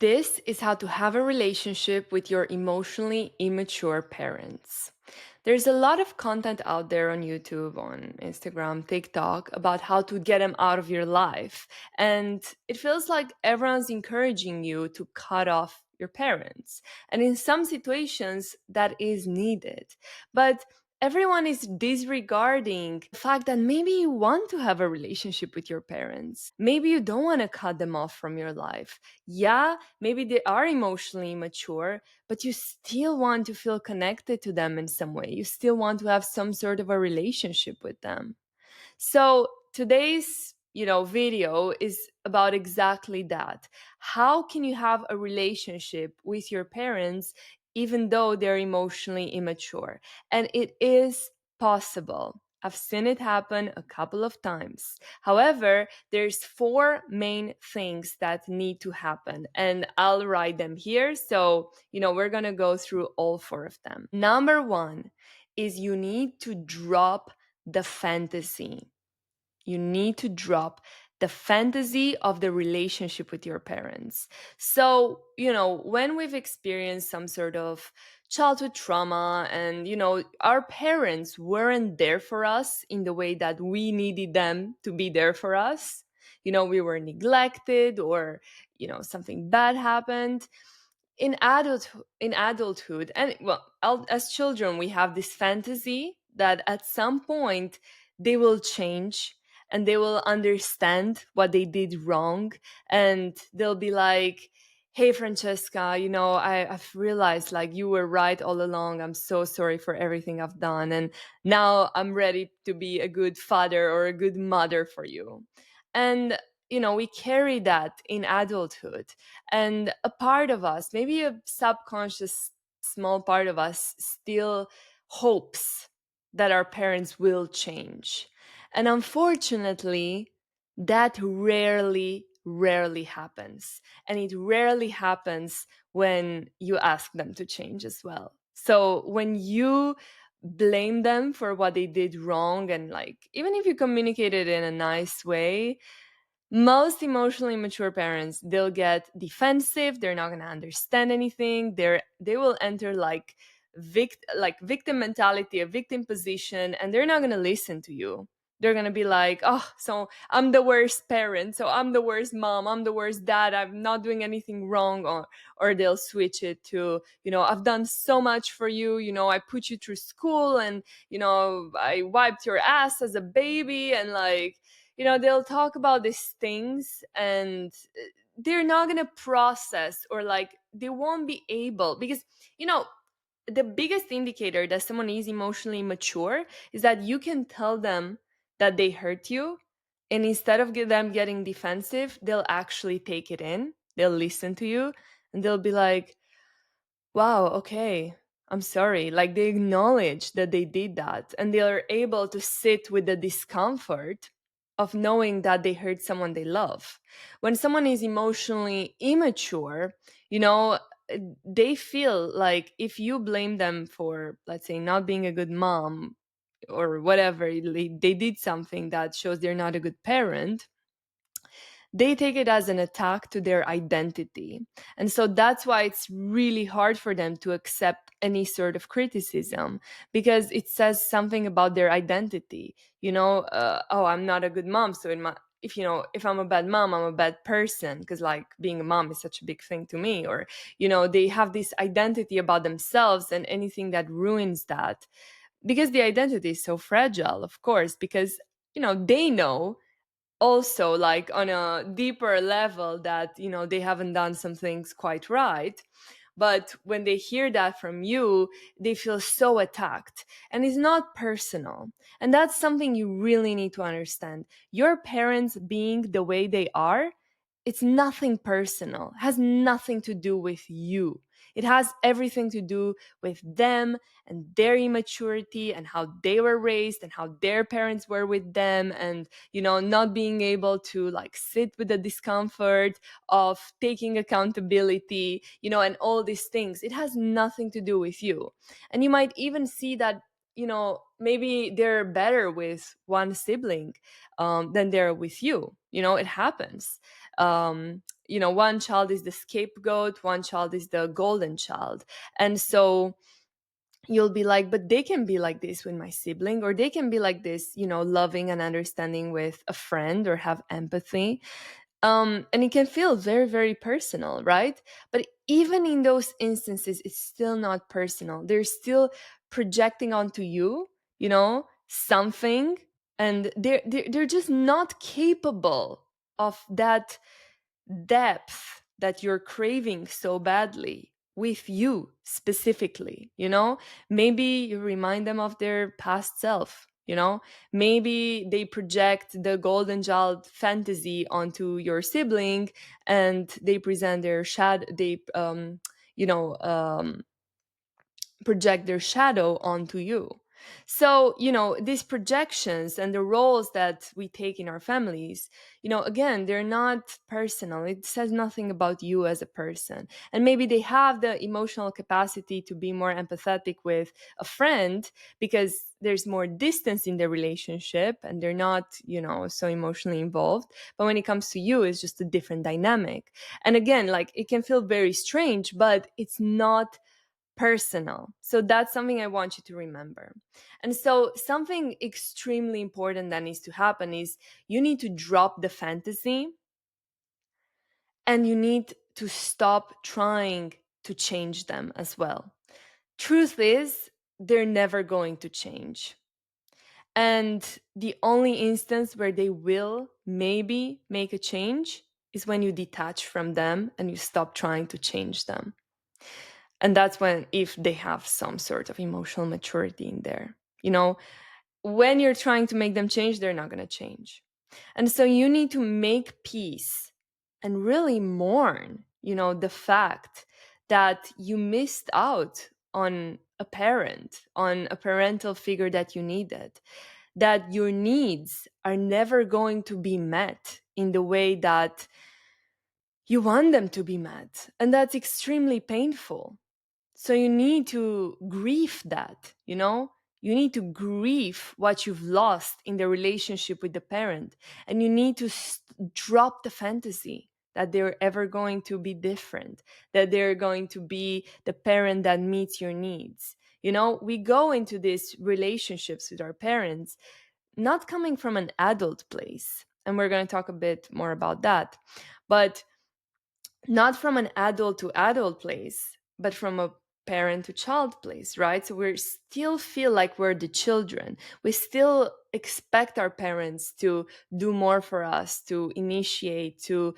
This is how to have a relationship with your emotionally immature parents. There's a lot of content out there on YouTube, on Instagram, TikTok about how to get them out of your life. And it feels like everyone's encouraging you to cut off your parents. And in some situations, that is needed. But everyone is disregarding the fact that maybe you want to have a relationship with your parents. Maybe you don't want to cut them off from your life. Yeah, maybe they are emotionally immature, but you still want to feel connected to them in some way. You still want to have some sort of a relationship with them. So today's, video is about exactly that. How can you have a relationship with your parents even though they're emotionally immature? And it is possible. I've seen it happen a couple of times. However, there's four main things that need to happen, and I'll write them here. So, we're going to go through all four of them. Number one is you need to drop the fantasy. You need to drop the fantasy of the relationship with your parents. So, when we've experienced some sort of childhood trauma and, our parents weren't there for us in the way that we needed them to be there for us, we were neglected or, something bad happened in adulthood. And well, as children we have this fantasy that at some point they will change and they will understand what they did wrong, and they'll be like, hey Francesca, I've realized like you were right all along. I'm so sorry for everything I've done, and now I'm ready to be a good father or a good mother for you. And we carry that in adulthood, and a part of us, maybe a subconscious small part of us, still hopes that our parents will change. And unfortunately, that rarely happens. And it rarely happens when you ask them to change as well. So when you blame them for what they did wrong, and like, even if you communicate it in a nice way, most emotionally mature parents, they'll get defensive. They're not going to understand anything. They will enter like victim mentality, a victim position, and they're not going to listen to you. They're going to be like, oh, so I'm the worst parent, so I'm the worst mom, I'm the worst dad, I'm not doing anything wrong. Or they'll switch it to, I've done so much for you, I put you through school, and I wiped your ass as a baby, and like, they'll talk about these things, and they're not going to process, or like they won't be able, because the biggest indicator that someone is emotionally mature is that you can tell them that they hurt you, and instead of them getting defensive, they'll actually take it in, they'll listen to you, and they'll be like, wow, okay, I'm sorry. Like, they acknowledge that they did that, and they are able to sit with the discomfort of knowing that they hurt someone they love. When someone is emotionally immature, you know, they feel like if you blame them for, let's say, not being a good mom or whatever, they did something that shows they're not a good parent, they take it as an attack to their identity. And so that's why it's really hard for them to accept any sort of criticism, because it says something about their identity. Oh, I'm not a good mom. So if I'm a bad mom, I'm a bad person, because like being a mom is such a big thing to me. Or, they have this identity about themselves, and anything that ruins that, because the identity is so fragile, of course, because, they know also, like on a deeper level, that they haven't done some things quite right. But when they hear that from you, they feel so attacked, and it's not personal. And that's something you really need to understand. Your parents being the way they are, it's nothing personal, has nothing to do with you. It has everything to do with them and their immaturity, and how they were raised, and how their parents were with them, and not being able to like sit with the discomfort of taking accountability, and all these things. It has nothing to do with you. And you might even see that, maybe they're better with one sibling than they're with you. It happens. one child is the scapegoat, one child is the golden child. And so you'll be like, but they can be like this with my sibling, or they can be like this, loving and understanding with a friend, or have empathy. And it can feel very, very personal, right? But even in those instances, it's still not personal. They're still projecting onto you, something, and they're just not capable of that depth that you're craving so badly with you specifically. Maybe you remind them of their past self. Maybe they project the golden child fantasy onto your sibling, and they present their shadow, they you know project their shadow onto you. So, these projections and the roles that we take in our families, again, they're not personal. It says nothing about you as a person. And maybe they have the emotional capacity to be more empathetic with a friend because there's more distance in the relationship and they're not, so emotionally involved. But when it comes to you, it's just a different dynamic. And again, like, it can feel very strange, but it's not personal. So that's something I want you to remember. And so something extremely important that needs to happen is you need to drop the fantasy, and you need to stop trying to change them as well. Truth is, they're never going to change. And the only instance where they will maybe make a change is when you detach from them and you stop trying to change them. And that's when, if they have some sort of emotional maturity in there, when you're trying to make them change, they're not going to change. And so you need to make peace and really mourn, the fact that you missed out on a parent, on a parental figure that you needed, that your needs are never going to be met in the way that you want them to be met. And that's extremely painful. So you need to grieve that, You need to grieve what you've lost in the relationship with the parent. And you need to drop the fantasy that they're ever going to be different, that they're going to be the parent that meets your needs. We go into these relationships with our parents not coming from an adult place. And we're going to talk a bit more about that. But not from an adult to adult place, but from a parent to child place, right? So we still feel like we're the children. We still expect our parents to do more for us, to initiate, to,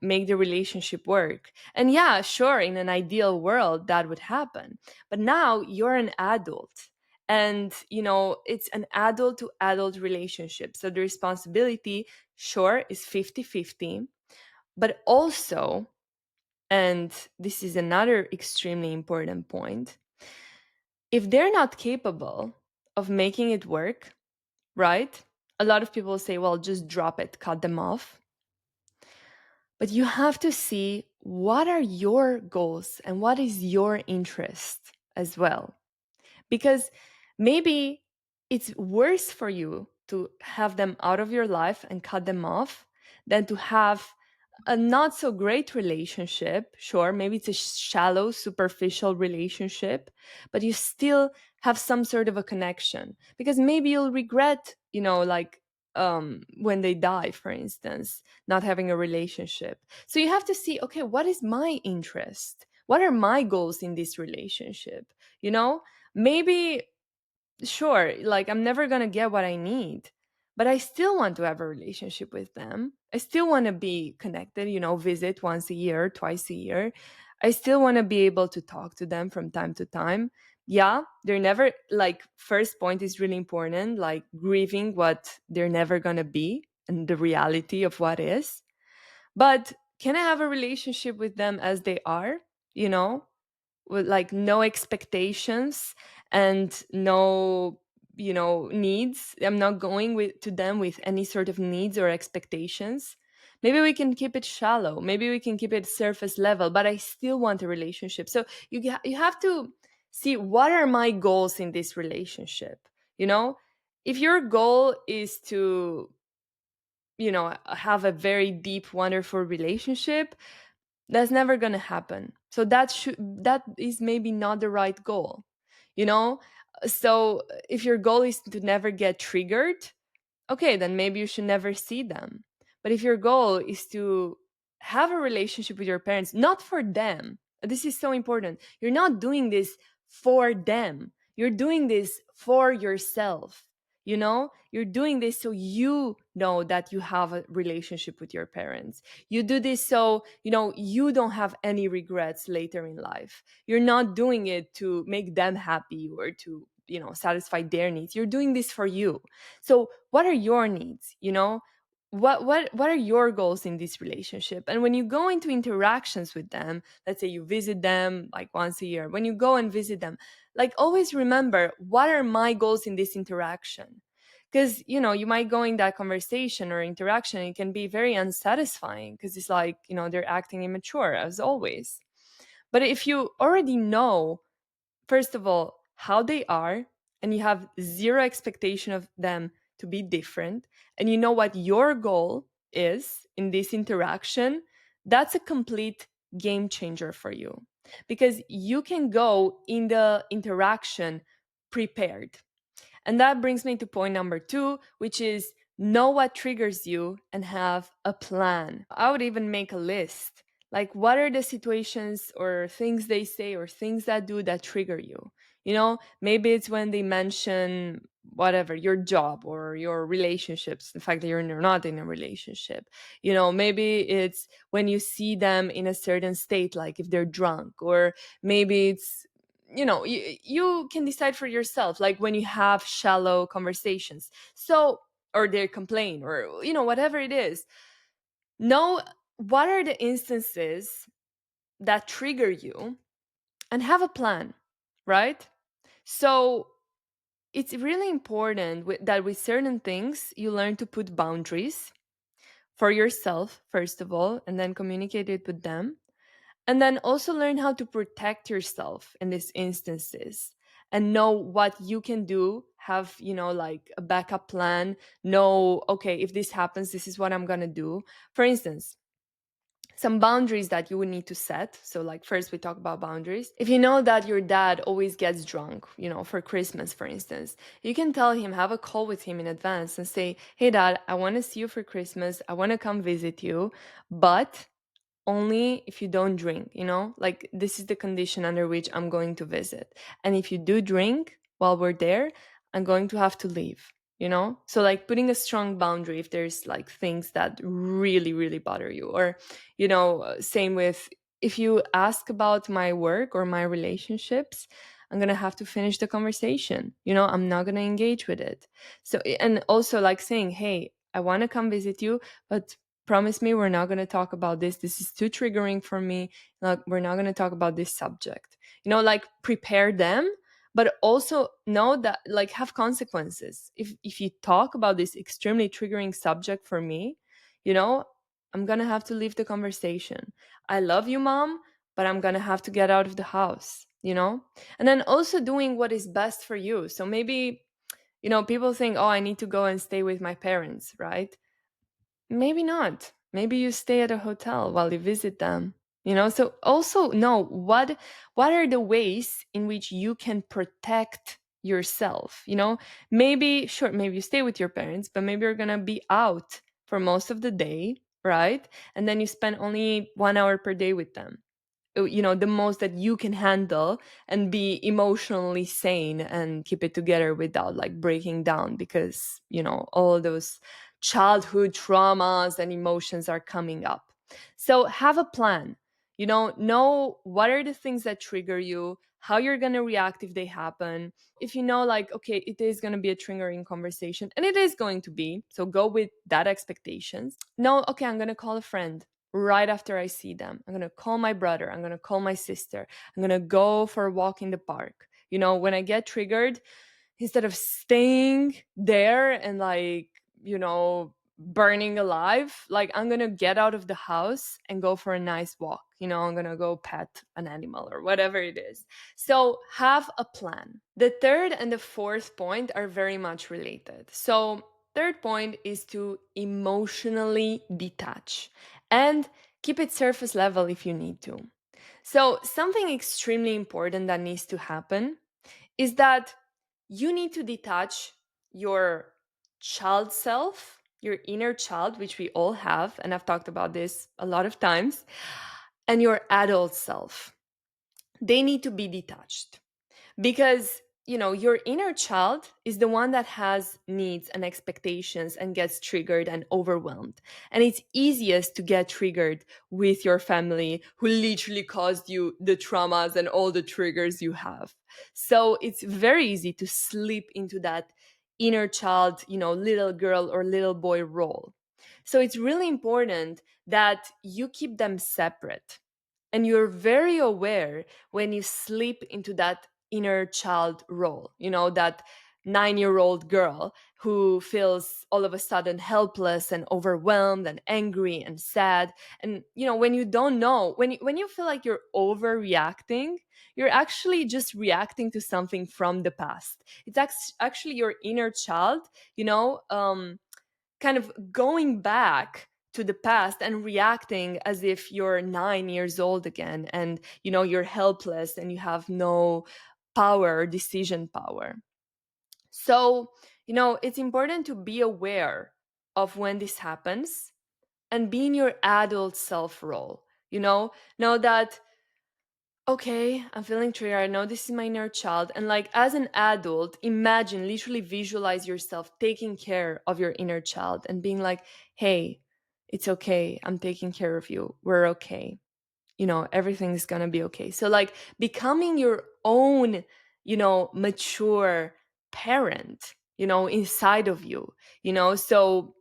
make the relationship work. And yeah, sure, in an ideal world, that would happen. But now you're an adult. And, it's an adult to adult relationship. So the responsibility, sure, is 50-50. But also, and this is another extremely important point, if they're not capable of making it work, right? A lot of people say, well, just drop it, cut them off. But you have to see what are your goals and what is your interest as well. Because maybe it's worse for you to have them out of your life and cut them off than to have a not so great relationship. Sure, maybe it's a shallow, superficial relationship, but you still have some sort of a connection, because maybe you'll regret, like, when they die, for instance, not having a relationship. So you have to see, okay, what is my interest? What are my goals in this relationship? Maybe, sure, like, I'm never going to get what I need, but I still want to have a relationship with them. I still want to be connected, visit once a year, twice a year. I still want to be able to talk to them from time to time. Yeah, they're never, like, first point is really important, like grieving what they're never going to be and the reality of what is. But can I have a relationship with them as they are, you know? With, like, no expectations and no, needs. I'm not going with to them with any sort of needs or expectations. Maybe we can keep it shallow, maybe we can keep it surface level, but I still want a relationship. So you have to see, what are my goals in this relationship? If your goal is to have a very deep, wonderful relationship, that's never going to happen. So that is maybe not the right goal, you know? So if your goal is to never get triggered, okay, then maybe you should never see them. But if your goal is to have a relationship with your parents, not for them, this is so important. You're not doing this for them, you're doing this for yourself. You're doing this so you know that you have a relationship with your parents. You do this so you don't have any regrets later in life. You're not doing it to make them happy or to satisfy their needs. You're doing this for you. So what are your needs? What are your goals in this relationship? And when you go into interactions with them, let's say you visit them like once a year, when you go and visit them, like always remember, what are my goals in this interaction? Because you might go in that conversation or interaction, and it can be very unsatisfying because it's like they're acting immature as always. But if you already know, first of all, how they are, and you have zero expectation of them to be different, and you know what your goal is in this interaction, that's a complete game changer for you, because you can go in the interaction prepared. And that brings me to point number 2, which is know what triggers you and have a plan. I would even make a list. Like, what are the situations or things they say or things that do that trigger you? Maybe it's when they mention whatever, your job or your relationships, the fact that you're not in a relationship. Maybe it's when you see them in a certain state, like if they're drunk, or maybe it's you can decide for yourself, like when you have shallow conversations, so, or they complain, or whatever it is. Know what are the instances that trigger you and have a plan, right? So it's really important that with certain things you learn to put boundaries for yourself first of all, and then communicate it with them. And then also learn how to protect yourself in these instances, and know what you can do. Have, like a backup plan. Know, okay, if this happens, this is what I'm going to do. For instance, some boundaries that you would need to set. So, like, first we talk about boundaries. If you know that your dad always gets drunk, for Christmas, for instance, you can tell him, have a call with him in advance and say, hey, dad, I want to see you for Christmas. I want to come visit you, but only if you don't drink, like this is the condition under which I'm going to visit. And if you do drink while we're there, I'm going to have to leave, So like putting a strong boundary if there's like things that really, really bother you. Or, same with, if you ask about my work or my relationships, I'm going to have to finish the conversation. I'm not going to engage with it. So, and also like saying, hey, I want to come visit you, but promise me we're not going to talk about this. This is too triggering for me. Like, we're not going to talk about this subject. Like prepare them, but also know that, like, have consequences. If you talk about this extremely triggering subject for me, I'm going to have to leave the conversation. I love you, mom, but I'm going to have to get out of the house, And then also doing what is best for you. So maybe, people think, oh, I need to go and stay with my parents, right? Maybe not. Maybe you stay at a hotel while you visit them. So also know what are the ways in which you can protect yourself. Maybe, sure, maybe you stay with your parents, but maybe you're gonna be out for most of the day, right? And then you spend only 1 hour per day with them, the most that you can handle, and be emotionally sane and keep it together without like breaking down, because all those childhood traumas and emotions are coming up. So have a plan. Know what are the things that trigger you, how you're going to react if they happen. If like, okay, it is going to be a triggering conversation, and it is going to be, so go with that expectations. No, okay, I'm going to call a friend right after I see them. I'm going to call my brother. I'm going to call my sister. I'm going to go for a walk in the park. When I get triggered, instead of staying there and like, burning alive, like I'm going to get out of the house and go for a nice walk. I'm going to go pet an animal or whatever it is. So have a plan. The third and the fourth point are very much related. So Third point is to emotionally detach and keep it surface level if you need to. So, something extremely important that needs to happen is that you need to detach your child self, your inner child, which we all have, and I've talked about this a lot of times, and your adult self. They need to be detached because your inner child is the one that has needs and expectations and gets triggered and overwhelmed, and it's easiest to get triggered with your family who literally caused you the traumas and all the triggers you have. So it's very easy to slip into that inner child, little girl or little boy role. So it's really important that you keep them separate, and you're very aware when you slip into that inner child role, that 9-year-old girl who feels all of a sudden helpless and overwhelmed and angry and sad. And when you don't know, when you feel like you're overreacting, you're actually just reacting to something from the past. It's actually your inner child, kind of going back to the past and reacting as if you're 9 years old again, and you're helpless and you have no power, decision power. So it's important to be aware of when this happens and be in your adult self role. Know that, okay, I'm feeling triggered. I know this is my inner child. And like as an adult, imagine, literally visualize yourself taking care of your inner child and being like, hey, it's okay. I'm taking care of you. We're okay. Everything's gonna be okay. So like becoming your own, mature parent, inside of you, so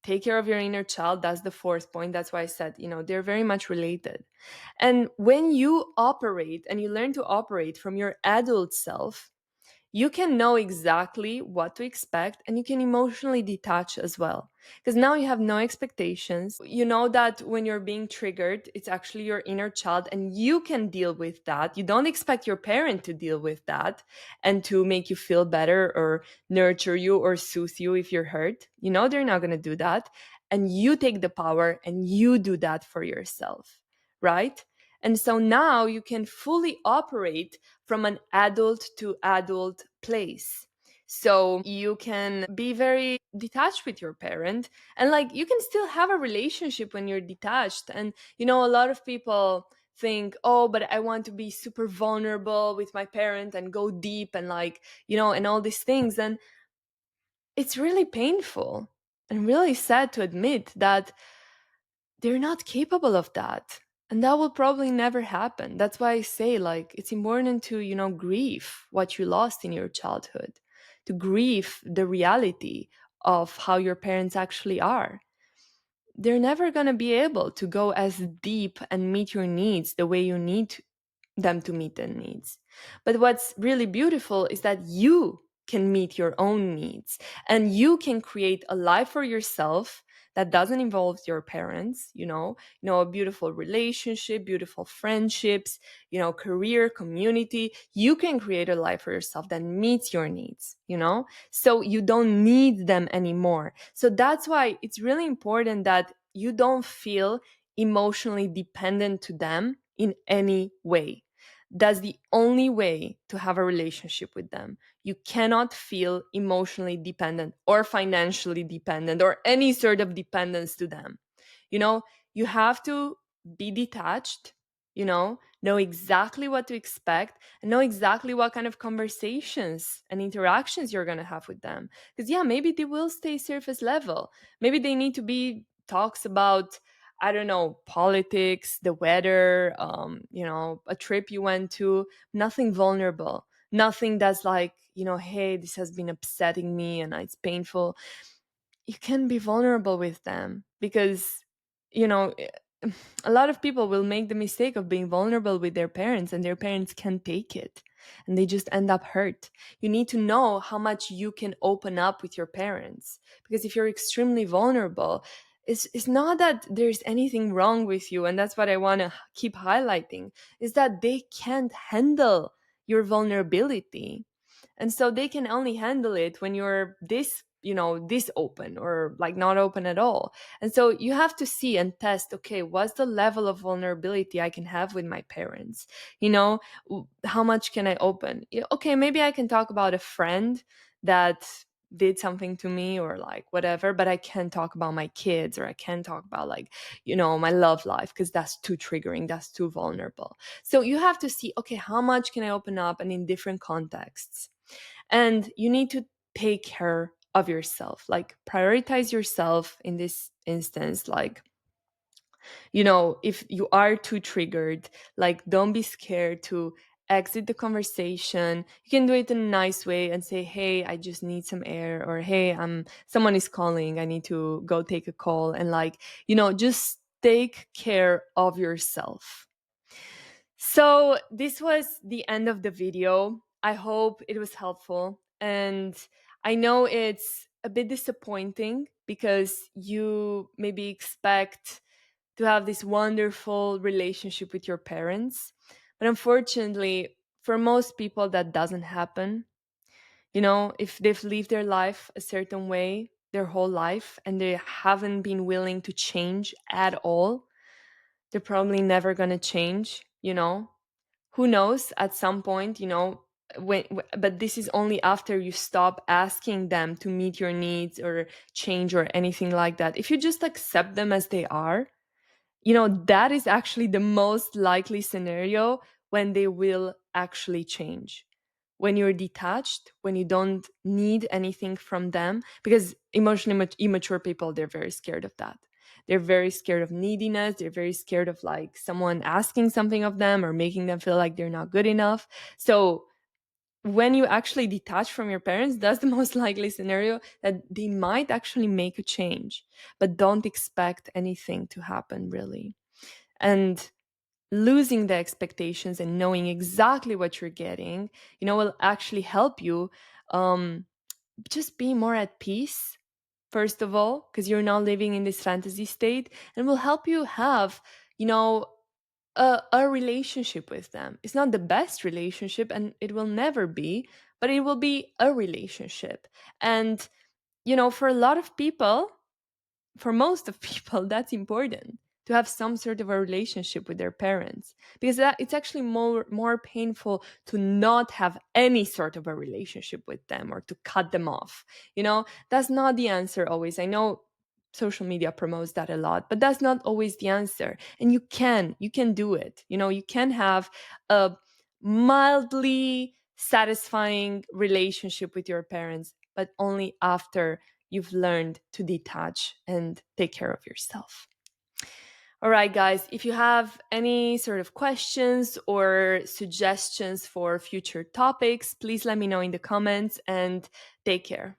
take care of your inner child. That's the fourth point. That's why I said, they're very much related. And when you operate and you learn to operate from your adult self, you can know exactly what to expect, and you can emotionally detach as well. Because now you have no expectations. You know that when you're being triggered, it's actually your inner child, and you can deal with that. You don't expect your parent to deal with that and to make you feel better or nurture you or soothe you if you're hurt. They're not going to do that. And you take the power and you do that for yourself, right? And so now you can fully operate from an adult to adult place. So you can be very detached with your parent, and like you can still have a relationship when you're detached. And a lot of people think, oh, but I want to be super vulnerable with my parent and go deep and like, and all these things. And it's really painful and really sad to admit that they're not capable of that, and that will probably never happen. That's why I say, like, it's important to grieve what you lost in your childhood, to grieve the reality of how your parents actually are. They're never going to be able to go as deep and meet your needs the way you need them to meet their needs. But what's really beautiful is that you can meet your own needs, and you can create a life for yourself that doesn't involve your parents, a beautiful relationship, beautiful friendships, career, community. You can create a life for yourself that meets your needs, so you don't need them anymore. So that's why it's really important that you don't feel emotionally dependent to them in any way. That's the only way to have a relationship with them. You cannot feel emotionally dependent or financially dependent or any sort of dependence to them. You know, you have to be detached, know exactly what to expect and know exactly what kind of conversations and interactions you're going to have with them. Because, yeah, maybe they will stay surface level. Maybe they need to be talks about, I don't know, politics, the weather, a trip you went to, nothing vulnerable, nothing that's like, hey, this has been upsetting me and it's painful. You can be vulnerable with them because, you know, a lot of people will make the mistake of being vulnerable with their parents, and their parents can't take it and they just end up hurt. You need to know how much you can open up with your parents, because if you're extremely vulnerable, it's not that there's anything wrong with you, and that's what I want to keep highlighting, is that they can't handle your vulnerability. And so they can only handle it when you're this this open or like not open at all. And so you have to see and test, okay, what's the level of vulnerability I can have with my parents? How much can I open? Okay, maybe I can talk about a friend that did something to me or like whatever, but I can't talk about my kids, or I can't talk about like my love life, because that's too triggering, that's too vulnerable. So you have to see, okay, how much can I open up and in different contexts. And you need to take care of yourself, like prioritize yourself in this instance. Like, if you are too triggered, like don't be scared to exit the conversation. You can do it in a nice way and say, hey, I just need some air, or hey, someone is calling, I need to go take a call. And like, just take care of yourself. So this was the end of the video. I hope it was helpful. And I know it's a bit disappointing because you maybe expect to have this wonderful relationship with your parents. But unfortunately, for most people, that doesn't happen. If they've lived their life a certain way their whole life and they haven't been willing to change at all, they're probably never going to change. Who knows, at some point, but this is only after you stop asking them to meet your needs or change or anything like that. If you just accept them as they are, that is actually the most likely scenario when they will actually change. When you're detached, when you don't need anything from them, because emotionally immature people, they're very scared of that. They're very scared of neediness. They're very scared of like someone asking something of them or making them feel like they're not good enough. So when you actually detach from your parents, that's the most likely scenario that they might actually make a change, but don't expect anything to happen really. And losing the expectations and knowing exactly what you're getting, will actually help you um, just be more at peace, first of all, because you're not living in this fantasy state, and will help you have, you know, a relationship with them. It's not the best relationship and it will never be, but it will be a relationship. And, for a lot of people, for most of people, that's important to have some sort of a relationship with their parents, because it's actually more painful to not have any sort of a relationship with them or to cut them off. That's not the answer always. I know social media promotes that a lot, but that's not always the answer. And you can do it. You can have a mildly satisfying relationship with your parents, but only after you've learned to detach and take care of yourself. All right, guys, if you have any sort of questions or suggestions for future topics, please let me know in the comments, and take care.